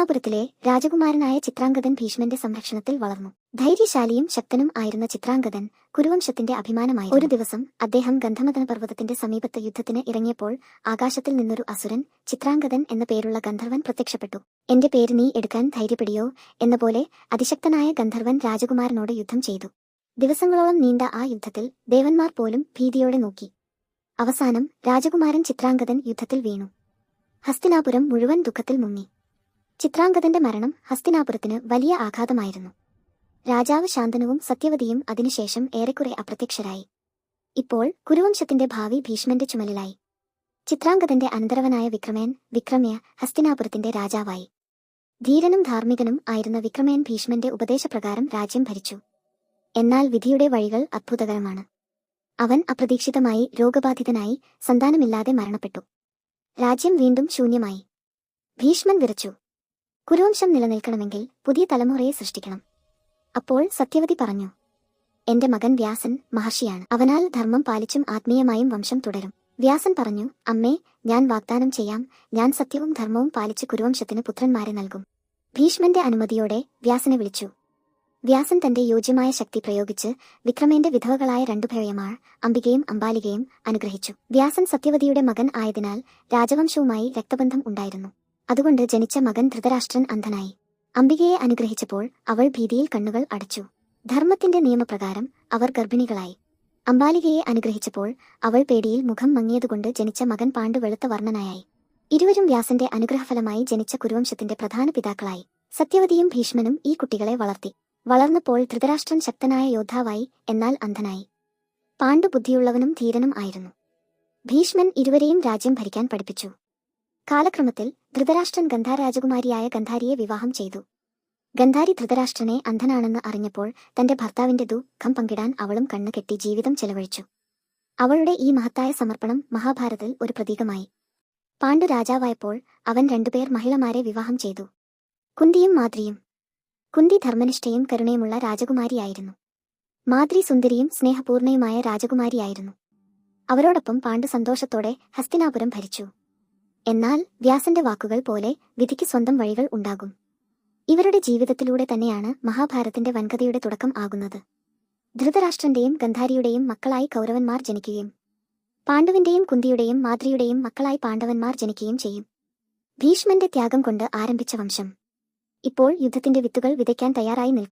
ഹസ്തിനാപുരത്തിലെ രാജകുമാരനായ ചിത്രാംഗദൻ ഭീഷ്മന്റെ സംരക്ഷണത്തിൽ വളർന്നു. ധൈര്യശാലിയും ശക്തനും ആയിരുന്ന ചിത്രാംഗദൻ കുരുവംശത്തിന്റെ അഭിമാനമായി. ഒരു ദിവസം അദ്ദേഹം ഗന്ധമദന പർവ്വതത്തിന്റെ സമീപത്ത് യുദ്ധത്തിന് ഇറങ്ങിയപ്പോൾ ആകാശത്തിൽ നിന്നൊരു അസുരൻ, ചിത്രാംഗദൻ എന്ന പേരുള്ള ഗന്ധർവൻ പ്രത്യക്ഷപ്പെട്ടു. എന്റെ പേര് നീ എടുക്കാൻ ധൈര്യപ്പെടിയോ എന്നപോലെ അതിശക്തനായ ഗന്ധർവൻ രാജകുമാരനോട് യുദ്ധം ചെയ്തു. ദിവസങ്ങളോളം നീണ്ട ആ യുദ്ധത്തിൽ ദേവന്മാർ പോലും ഭീതിയോടെ നോക്കി. അവസാനം രാജകുമാരൻ ചിത്രാംഗദൻ യുദ്ധത്തിൽ വീണു. ഹസ്തിനാപുരം മുഴുവൻ ദുഃഖത്തിൽ മുങ്ങി. ചിത്രാംഗദന്റെ മരണം ഹസ്തിനാപുരത്തിന് വലിയ ആഘാതമായിരുന്നു. രാജാവ് ശാന്തനുവും സത്യവതിയും അതിനുശേഷം ഏറെക്കുറെ അപ്രത്യക്ഷരായി. ഇപ്പോൾ കുരുവംശത്തിന്റെ ഭാവി ഭീഷ്മന്റെ ചുമലിലായി. ചിത്രാംഗദന്റെ അനന്തരവനായ വിക്രമ്യ ഹസ്തിനാപുരത്തിന്റെ രാജാവായി. ധീരനും ധാർമ്മികനും ആയിരുന്ന വിക്രമയൻ ഭീഷ്മന്റെ ഉപദേശപ്രകാരം രാജ്യം ഭരിച്ചു. എന്നാൽ വിധിയുടെ വഴികൾ അത്ഭുതകരമാണ്. അവൻ അപ്രതീക്ഷിതമായി രോഗബാധിതനായി സന്താനമില്ലാതെ മരണപ്പെട്ടു. രാജ്യം വീണ്ടും ശൂന്യമായി. ഭീഷ്മൻ വിറച്ചു. കുരുവംശം നിലനിൽക്കണമെങ്കിൽ പുതിയ തലമുറയെ സൃഷ്ടിക്കണം. അപ്പോൾ സത്യവതി പറഞ്ഞു, എന്റെ മകൻ വ്യാസൻ മഹർഷിയാണ്. അവനാൽ ധർമ്മം പാലിച്ചും ആത്മീയമായും വംശം തുടരും. വ്യാസൻ പറഞ്ഞു, അമ്മേ, ഞാൻ വാഗ്ദാനം ചെയ്യാം. ഞാൻ സത്യവും ധർമ്മവും പാലിച്ച് കുരുവംശത്തിന് പുത്രന്മാരെ നൽകും. ഭീഷ്മന്റെ അനുമതിയോടെ വ്യാസനെ വിളിച്ചു. വ്യാസൻ തന്റെ യോജ്യമായ ശക്തി പ്രയോഗിച്ച് വിക്രമേന്റെ വിധവകളായ രണ്ടു ഭയോയമാർ അംബികയും അംബാലികയും അനുഗ്രഹിച്ചു. വ്യാസൻ സത്യവതിയുടെ മകൻ ആയതിനാൽ രാജവംശവുമായി രക്തബന്ധം ഉണ്ടായിരുന്നു. അതുകൊണ്ട് ജനിച്ച മകൻ ധൃതരാഷ്ട്രൻ അന്ധനായി. അംബികയെ അനുഗ്രഹിച്ചപ്പോൾ അവൾ ഭീതിയിൽ കണ്ണുകൾ അടച്ചു. ധർമ്മത്തിന്റെ നിയമപ്രകാരം അവർ ഗർഭിണികളായി. അംബാലികയെ അനുഗ്രഹിച്ചപ്പോൾ അവൾ പേടിയിൽ മുഖം മങ്ങിയതുകൊണ്ട് ജനിച്ച മകൻ പാണ്ഡു വെളുത്ത വർണ്ണനായി. ഇരുവരും വ്യാസന്റെ അനുഗ്രഹഫലമായി ജനിച്ച കുരുവംശത്തിന്റെ പ്രധാന പിതാക്കളായി. സത്യവതിയും ഭീഷ്മനും ഈ കുട്ടികളെ വളർത്തി. വളർന്നപ്പോൾ ധൃതരാഷ്ട്രൻ ശക്തനായ യോദ്ധാവായി, എന്നാൽ അന്ധനായി. പാണ്ഡു ബുദ്ധിയുള്ളവനും ധീരനും ആയിരുന്നു. ഭീഷ്മൻ ഇരുവരെയും രാജ്യം ഭരിക്കാൻ പഠിപ്പിച്ചു. കാലക്രമത്തിൽ ധൃതരാഷ്ട്രൻ ഗന്ധാരാജകുമാരിയായ ഗന്ധാരിയെ വിവാഹം ചെയ്തു. ഗന്ധാരി ധൃതരാഷ്ട്രനെ അന്ധനാണെന്ന് അറിഞ്ഞപ്പോൾ തന്റെ ഭർത്താവിന്റെ ദുഃഖം പങ്കിടാൻ അവളും കണ്ണു കെട്ടി ജീവിതം ചെലവഴിച്ചു. അവളുടെ ഈ മഹത്തായ സമർപ്പണം മഹാഭാരതത്തിൽ ഒരു പ്രതീകമായി. പാണ്ഡു രാജാവായപ്പോൾ അവൻ രണ്ടുപേർ മഹിളമാരെ വിവാഹം ചെയ്തു, കുന്തിയും മാദ്രിയും. കുന്തി ധർമ്മനിഷ്ഠയും കരുണയുമുള്ള രാജകുമാരിയായിരുന്നു. മാദ്രി സുന്ദരിയും സ്നേഹപൂർണയുമായ രാജകുമാരിയായിരുന്നു. അവരോടൊപ്പം പാണ്ഡു സന്തോഷത്തോടെ ഹസ്തിനാപുരം ഭരിച്ചു. എന്നാൽ വ്യാസന്റെ വാക്കുകൾ പോലെ വിധിക്ക് സ്വന്തം വഴികൾ ഉണ്ടാകും. ഇവരുടെ ജീവിതത്തിലൂടെ തന്നെയാണ് മഹാഭാരതത്തിന്റെ വൻകഥയുടെ തുടക്കം ആകുന്നത്. ധൃതരാഷ്ട്രന്റെയും ഗന്ധാരിയുടെയും മക്കളായി കൗരവന്മാർ ജനിക്കുകയും പാണ്ഡുവിന്റെയും കുന്തിയുടെയും മാദ്രിയുടെയും മക്കളായി പാണ്ഡവന്മാർ ജനിക്കുകയും ചെയ്യും. ഭീഷ്മന്റെ ത്യാഗം കൊണ്ട് ആരംഭിച്ച വംശം ഇപ്പോൾ യുദ്ധത്തിന്റെ വിത്തുകൾ വിതയ്ക്കാൻ തയ്യാറായി നിൽക്കും.